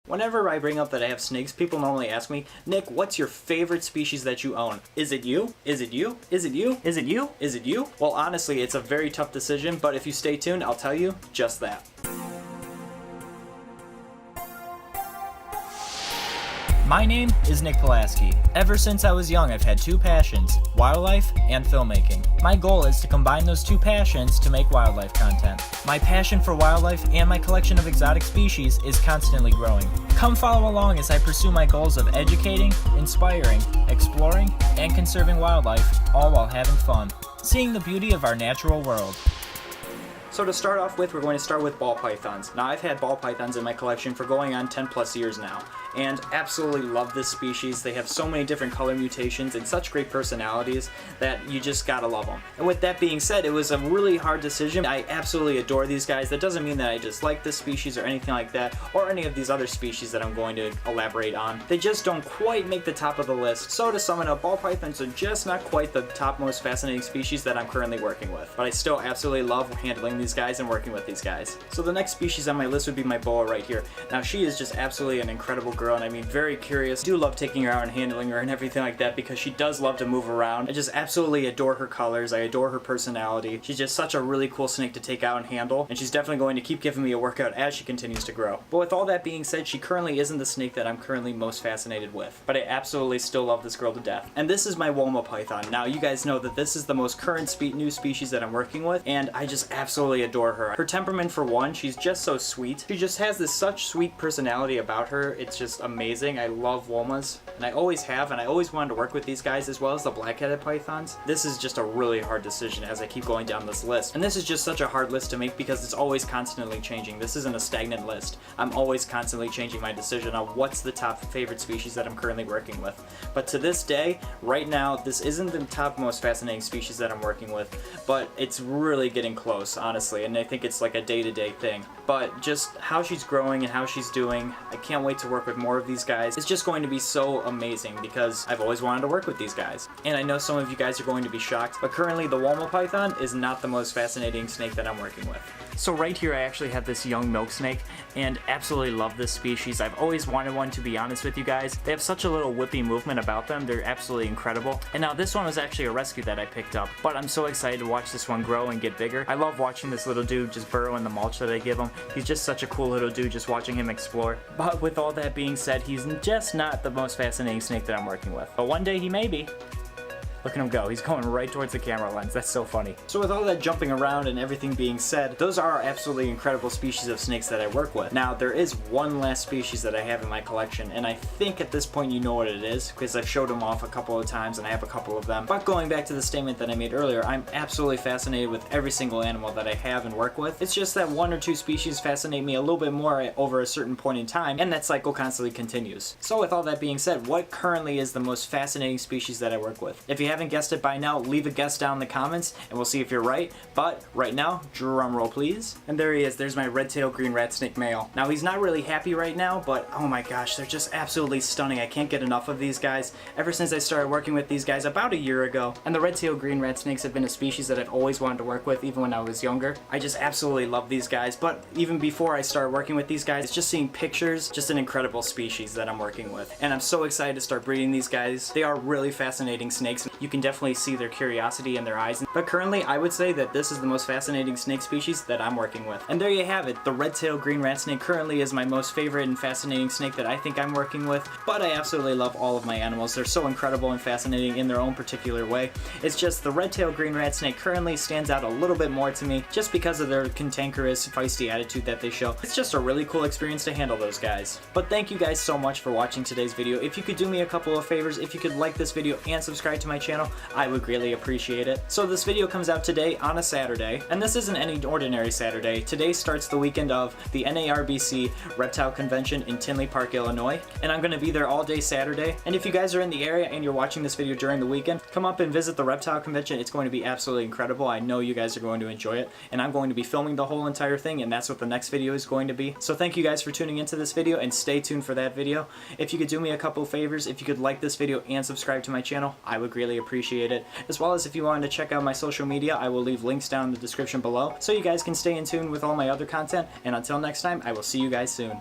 Whenever I bring up that I have snakes, people normally ask me, Nick, what's your favorite species that you own? Is it you? Is it you? Is it you? Is it you? Is it you? Well, honestly, it's a very tough decision, but if you stay tuned, I'll tell you just that. My name is Nick Pulaski. Ever since I was young, I've had two passions, wildlife and filmmaking. My goal is to combine those two passions to make wildlife content. My passion for wildlife and my collection of exotic species is constantly growing. Come follow along as I pursue my goals of educating, inspiring, exploring, and conserving wildlife, all while having fun, seeing the beauty of our natural world. So to start off with, we're going to start with ball pythons. Now, I've had ball pythons in my collection for going on 10 plus years now, and absolutely love this species. They have so many different color mutations and such great personalities that you just gotta love them. And with that being said, it was a really hard decision. I absolutely adore these guys. That doesn't mean that I just like this species or anything like that, or any of these other species that I'm going to elaborate on. They just don't quite make the top of the list. So to sum it up, ball pythons are just not quite the top most fascinating species that I'm currently working with. But I still absolutely love handling these guys and working with these guys. So the next species on my list would be my boa right here. Now, she is just absolutely an incredible girl, and I mean very curious. I do love taking her out and handling her and everything like that because she does love to move around. I just absolutely adore her colors. I adore her personality. She's just such a really cool snake to take out and handle, and she's definitely going to keep giving me a workout as she continues to grow. But with all that being said, she currently isn't the snake that I'm currently most fascinated with, but I absolutely still love this girl to death. And this is my Woma python. Now, you guys know that this is the most current new species that I'm working with, and I just absolutely adore her. Her temperament, for one, she's just so sweet. She just has this such sweet personality about her. It's just amazing. I love Womas, and I always have, and I always wanted to work with these guys as well as the black-headed pythons. This is just a really hard decision as I keep going down this list. And this is just such a hard list to make because it's always constantly changing. This isn't a stagnant list. I'm always constantly changing my decision on what's the top favorite species that I'm currently working with. But to this day, right now, this isn't the top most fascinating species that I'm working with, but it's really getting close, honestly, and I think it's like a day-to-day thing. But just how she's growing and how she's doing, I can't wait to work with more of these guys. It's just going to be so amazing because I've always wanted to work with these guys. And I know some of you guys are going to be shocked, but currently the Woma python is not the most fascinating snake that I'm working with. So right here I actually have this young milk snake and absolutely love this species. I've always wanted one, to be honest with you guys. They have such a little whippy movement about them. They're absolutely incredible. And now this one was actually a rescue that I picked up, but I'm so excited to watch this one grow and get bigger. I love watching this little dude just burrow in the mulch that I give him. He's just such a cool little dude, just watching him explore. But with all that being said, he's just not the most fascinating snake that I'm working with. But one day he may be. Look at him go. He's going right towards the camera lens. That's so funny. So with all that jumping around and everything being said, those are absolutely incredible species of snakes that I work with. Now, there is one last species that I have in my collection, and I think at this point you know what it is, because I've showed them off a couple of times and I have a couple of them. But going back to the statement that I made earlier, I'm absolutely fascinated with every single animal that I have and work with. It's just that one or two species fascinate me a little bit more over a certain point in time, and that cycle constantly continues. So with all that being said, what currently is the most fascinating species that I work with? If you haven't guessed it by now, leave a guess down in the comments and we'll see if you're right. But right now, drum roll please. And there he is. There's my red-tailed green rat snake male. Now, he's not really happy right now, but oh my gosh, they're just absolutely stunning. I can't get enough of these guys ever since I started working with these guys about a year ago. And the red-tailed green rat snakes have been a species that I've always wanted to work with, even when I was younger. I just absolutely love these guys. But even before I started working with these guys, just seeing pictures, just an incredible species that I'm working with. And I'm so excited to start breeding these guys. They are really fascinating snakes. You can definitely see their curiosity in their eyes. But currently, I would say that this is the most fascinating snake species that I'm working with. And there you have it. The red-tailed green rat snake currently is my most favorite and fascinating snake that I think I'm working with. But I absolutely love all of my animals. They're so incredible and fascinating in their own particular way. It's just the red-tailed green rat snake currently stands out a little bit more to me just because of their cantankerous, feisty attitude that they show. It's just a really cool experience to handle those guys. But thank you guys so much for watching today's video. If you could do me a couple of favors, if you could like this video and subscribe to my channel, I would greatly appreciate it. So this video comes out today on a Saturday, and this isn't any ordinary Saturday. Today starts the weekend of the NARBC Reptile Convention in Tinley Park, Illinois, and I'm going to be there all day Saturday. And if you guys are in the area and you're watching this video during the weekend, come up and visit the Reptile Convention. It's going to be absolutely incredible. I know you guys are going to enjoy it, and I'm going to be filming the whole entire thing, and that's what the next video is going to be. So thank you guys for tuning into this video, and stay tuned for that video. If you could do me a couple favors, if you could like this video and subscribe to my channel, I would greatly appreciate it. As well as if you wanted to check out my social media, I will leave links down in the description below so you guys can stay in tune with all my other content. And until next time, I will see you guys soon.